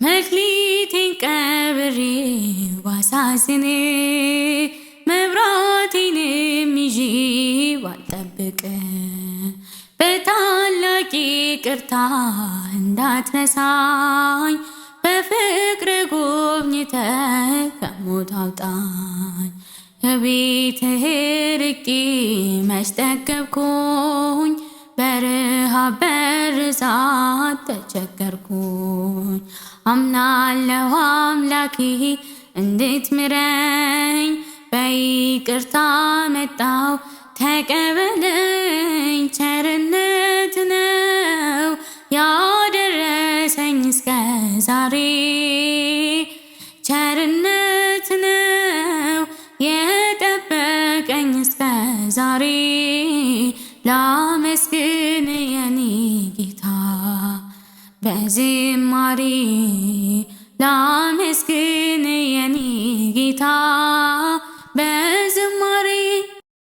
መክሊቴን ቀብሬ ባሳዝን መብራቴንም ይዤ ባልጠብቅ በታላቅ ይቅርታ እንዳትረሳኝ በፍቅር ጎብኝተህ ከሞት አውጣኝ። ከቤትህ ርቄ መች ጠገብኩኝ በረሃብ በርዛት ተቸገርኩኝ። አምናለሁ አምላኬ እንድትምረኝ በይቅርታ መጣሁ ተቀበለኝ። ቸርነት ነው ያደረሰኝ እስከ ዛሬ ቸርነት ነው የጠበቀኝ እስከ ዛሬ ላመስግን የኔ ጌታ በዝማሬ ላመስግን የኔ ጌታ